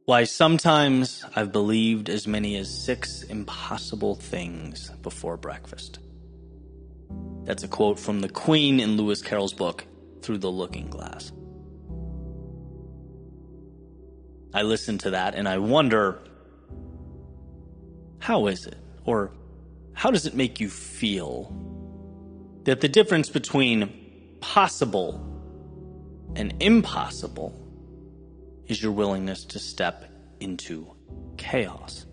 Why sometimes I've believed as many as 6 impossible things before breakfast. That's a quote from the Queen in Lewis Carroll's book, Through the Looking Glass. I listen to that and I wonder, how is it, or how does it make you feel that the difference between possible and impossible is your willingness to step into chaos?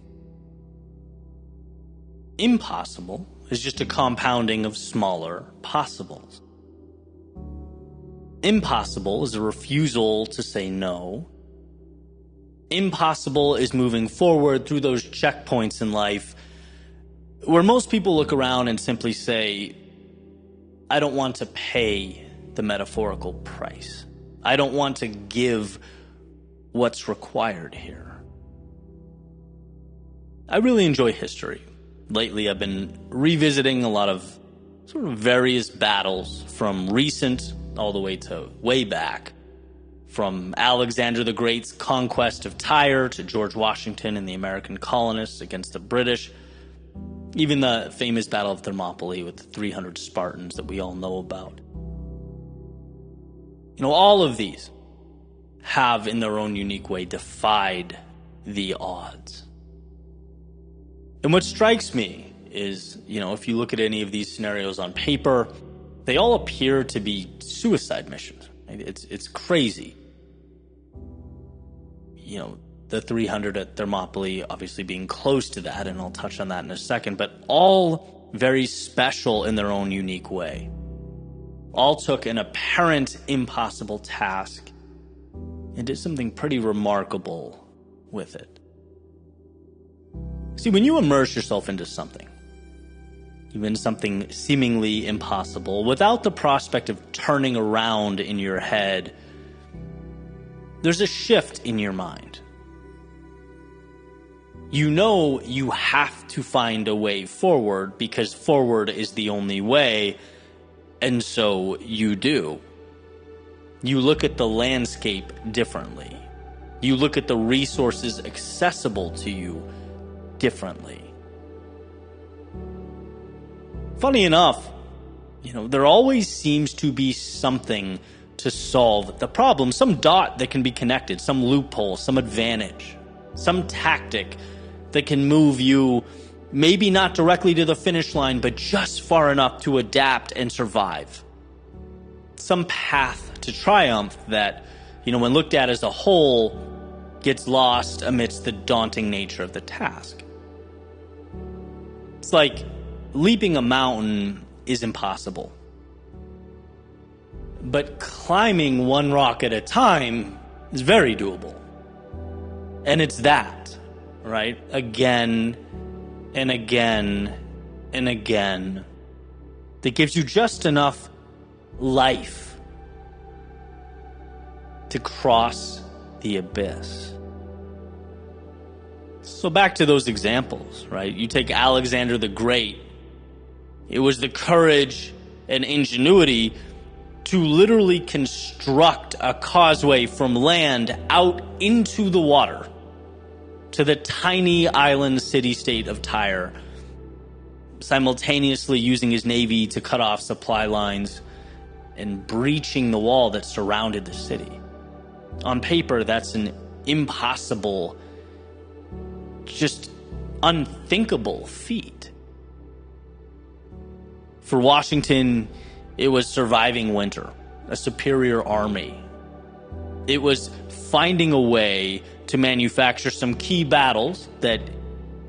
Impossible is just a compounding of smaller possibles. Impossible is a refusal to say no. Impossible is moving forward through those checkpoints in life where most people look around and simply say, I don't want to pay the metaphorical price. I don't want to give what's required here. I really enjoy history. Lately, I've been revisiting a lot of sort of various battles from recent all the way to way back. From Alexander the Great's conquest of Tyre to George Washington and the American colonists against the British. Even the famous Battle of Thermopylae with the 300 Spartans that we all know about. All of these have, in their own unique way, defied the odds. And what strikes me is, if you look at any of these scenarios on paper, they all appear to be suicide missions. It's crazy. The 300 at Thermopylae obviously being close to that, and I'll touch on that in a second, but all very special in their own unique way. All took an apparent impossible task and did something pretty remarkable with it. See, when you immerse yourself into something, even something seemingly impossible, without the prospect of turning around in your head, there's a shift in your mind. You know you have to find a way forward because forward is the only way, and so you do. You look at the landscape differently. You look at the resources accessible to you differently. Funny enough, there always seems to be something to solve the problem, some dot that can be connected, some loophole, some advantage, some tactic that can move you maybe not directly to the finish line, but just far enough to adapt and survive. Some path to triumph that, when looked at as a whole, gets lost amidst the daunting nature of the task. It's like leaping a mountain is impossible. But climbing one rock at a time is very doable. And it's that, right? Again and again and again, that gives you just enough life to cross the abyss. So back to those examples, right? You take Alexander the Great. It was the courage and ingenuity to literally construct a causeway from land out into the water to the tiny island city-state of Tyre, simultaneously using his navy to cut off supply lines and breaching the wall that surrounded the city. On paper, that's an impossible, just unthinkable feat. For Washington, it was surviving winter, a superior army. It was finding a way to manufacture some key battles that,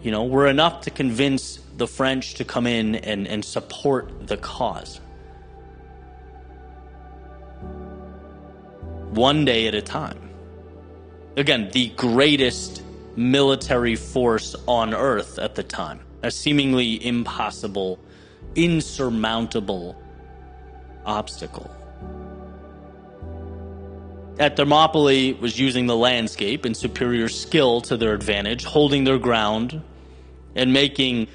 were enough to convince the French to come in and support the cause. One day at a time. Again, the greatest military force on Earth at the time. A seemingly impossible, insurmountable obstacle. At Thermopylae was using the landscape and superior skill to their advantage, holding their ground and making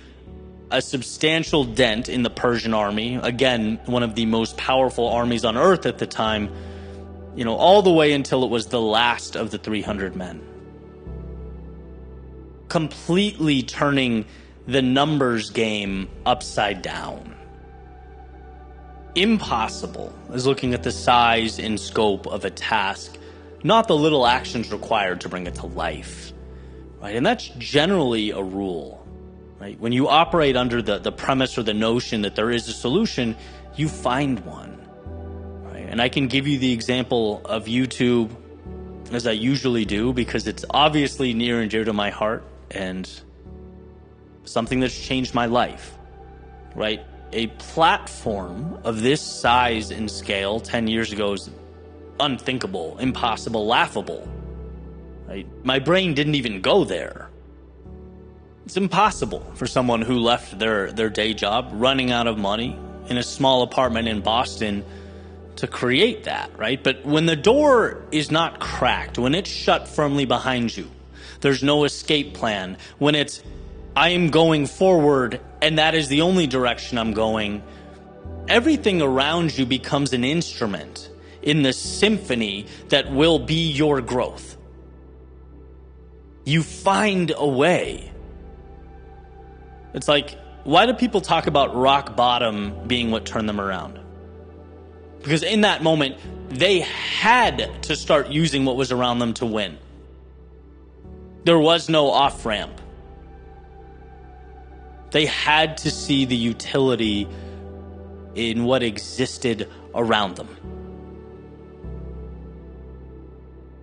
a substantial dent in the Persian army. Again, one of the most powerful armies on Earth at the time, all the way until it was the last of the 300 men. completely turning the numbers game upside down. Impossible is looking at the size and scope of a task, not the little actions required to bring it to life. Right? And that's generally a rule. Right? When you operate under the premise or the notion that there is a solution, you find one. Right? And I can give you the example of YouTube, as I usually do, because it's obviously near and dear to my heart and something that's changed my life. Right? A platform of this size and scale 10 years ago is unthinkable, impossible, laughable. Right? My brain didn't even go there. It's impossible for someone who left their day job, running out of money, in a small apartment in Boston to create that, right? But when the door is not cracked, when it's shut firmly behind you, there's no escape plan, when it's I am going forward and that is the only direction I'm going, everything around you becomes an instrument in the symphony that will be your growth. You find a way. It's like, why do people talk about rock bottom being what turned them around? Because in that moment, they had to start using what was around them to win. There was no off-ramp. They had to see the utility in what existed around them.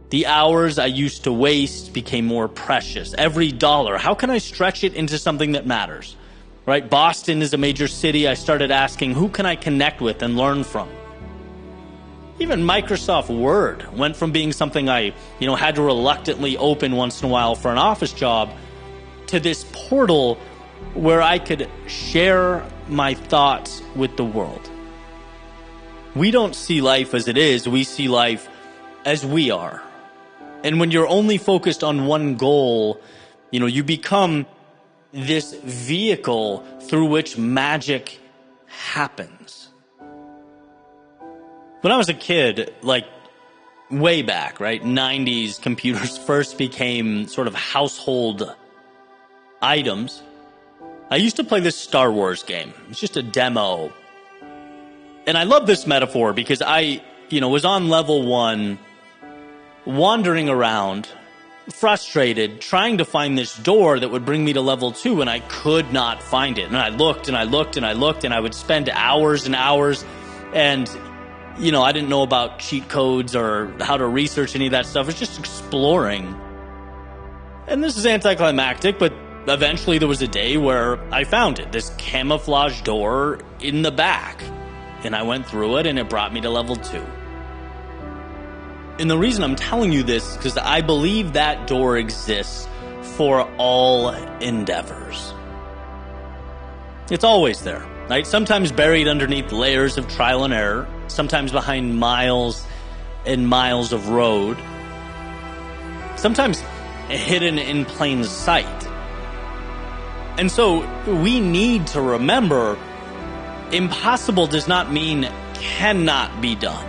The hours I used to waste became more precious. Every dollar, how can I stretch it into something that matters? Right? Boston is a major city. I started asking, who can I connect with and learn from? Even Microsoft Word went from being something I, had to reluctantly open once in a while for an office job to this portal where I could share my thoughts with the world. We don't see life as it is. We see life as we are. And when you're only focused on one goal, you become this vehicle through which magic happens. When I was a kid, way back, right, 90s, computers first became sort of household items. I used to play this Star Wars game. It's just a demo. And I love this metaphor because I, was on level 1, wandering around, frustrated, trying to find this door that would bring me to level 2, and I could not find it. And I looked and I looked and I looked, and I would spend hours and hours, and I didn't know about cheat codes or how to research any of that stuff. It's just exploring. And this is anticlimactic, but eventually there was a day where I found it, this camouflage door in the back. And I went through it, and it brought me to level 2. And the reason I'm telling you this is because I believe that door exists for all endeavors. It's always there, right? Sometimes buried underneath layers of trial and error, sometimes behind miles and miles of road, sometimes hidden in plain sight. And so we need to remember, impossible does not mean cannot be done.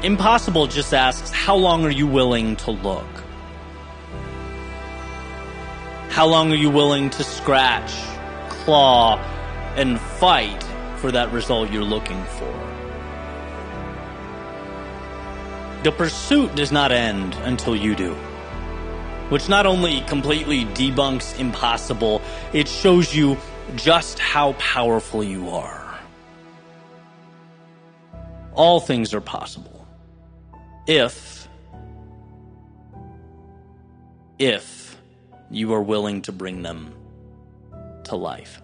Impossible just asks, how long are you willing to look? How long are you willing to scratch, claw, and fight for that result you're looking for? The pursuit does not end until you do, which not only completely debunks impossible, it shows you just how powerful you are. All things are possible if you are willing to bring them to life.